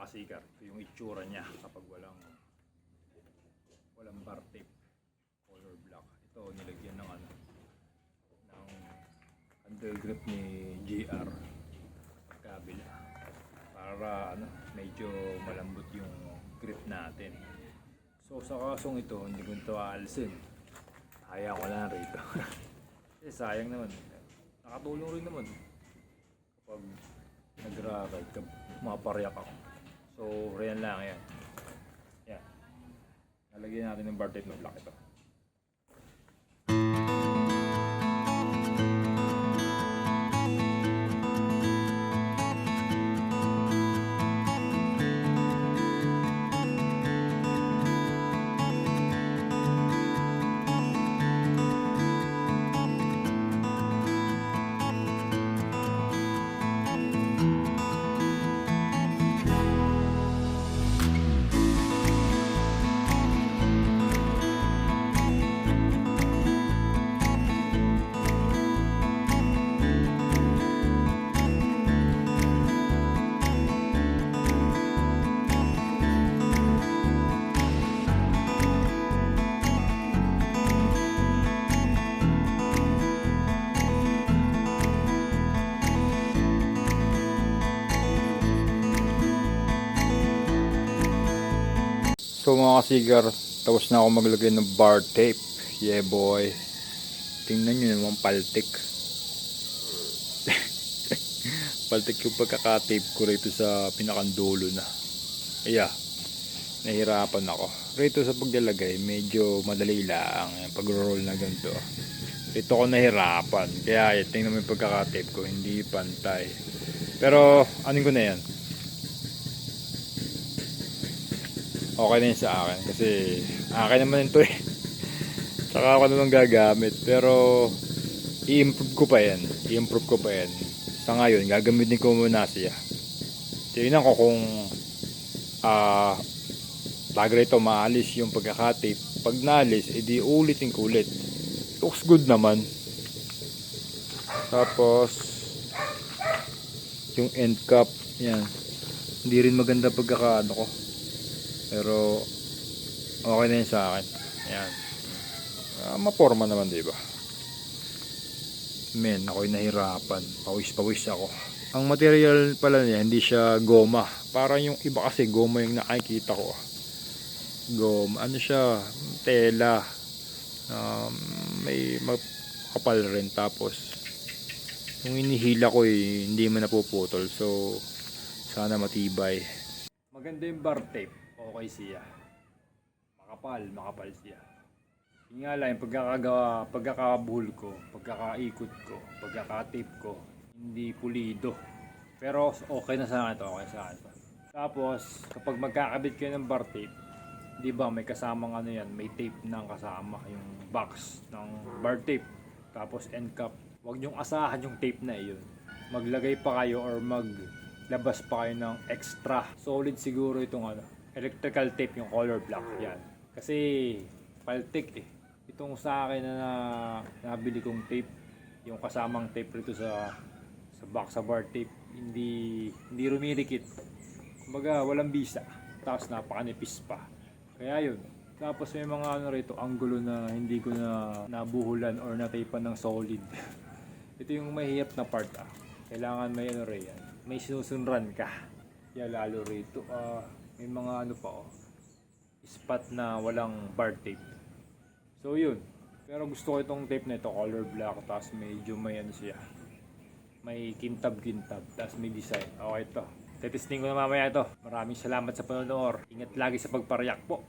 kasikar, ito yung itsura niya kapag walang bar tape, color black. Ito nilagyan ng handle grip ni GR kabila para medyo malambot yung grip natin. So sa kasong ito, hindi ko ito aalisin. Kaya ko lang rito. Eh sayang naman. Nakatulong rin naman kapag nagra-ride, mapaparyak ako. So riyan lang yan. Yan. Nalagyan natin ng bar tape na black ito. So mga kasigar, tapos na ako maglagay ng bar tape. Yeah boy. Tingnan nyo naman paltik. Paltik yung pagkaka-tape ko rito sa pinakandulo na. Yeah. Nahirapan ako. Rito sa paglalagay, medyo madali lang. Pag-roll na ganito. Rito ako nahirapan. Kaya tingnan mo yung pagkaka-tape ko. Hindi pantay. Pero anin ko na yan. Okay na yun sa akin kasi akin naman ito eh. Saka ako naman gagamit, pero i-improve ko pa yan. Sa ngayon gagamitin ko muna siya. Tingnan ko kung tagal ito maalis yung pagkakatape. Pag naalis, edi ulitin ko ulit. Looks good naman. Tapos yung end cap, yan, hindi rin maganda pagkakaano ko. Pero okay na yun sa akin. Ayan. Maporma naman, diba? Men, ako'y nahirapan. Pawis ako. Ang material pala niya, hindi siya goma. Parang yung iba kasi goma yung nakikita ko. Goma. Ano siya? Tela. May makapal rin. Tapos, yung inihila ko hindi man napuputol. So, sana matibay. Maganda yung bar tape. Okay siya. Makapal siya. Yung nga lang, pagkakabuhol ko, pagkakaikot ko, pagkakatape ko, hindi pulido. Pero okay na sa akin to. Tapos, kapag magkakabit kayo ng bar tape, di ba may kasamang yan, may tape nang kasama, yung box ng bar tape. Tapos end cap. Huwag nyong asahan yung tape na iyon. Maglagay pa kayo or maglabas pa kayo ng extra. Solid siguro itong electrical tape, yung color black yan. Kasi paltik eh. Itong sa akin na nabili kong tape, yung kasamang tape rito sa box sa bar tape, hindi rumidikit. Kumbaga walang bisa. Tapos napakanipis pa. Kaya yun. Tapos may mga rito, angulo na hindi ko na nabuhulan or nataypan ng solid. Ito yung mahihirap na part Kailangan may may sinusunran ka. Kaya lalo rito may mga spot na walang bar tape. So yun. Pero gusto ko itong tape na ito, color black, tapos medyo may siya. May kintab, tapos may design. Okay ito. Tetesting ko na mamaya ito. Maraming salamat sa panonood. Ingat lagi sa pagparyak po.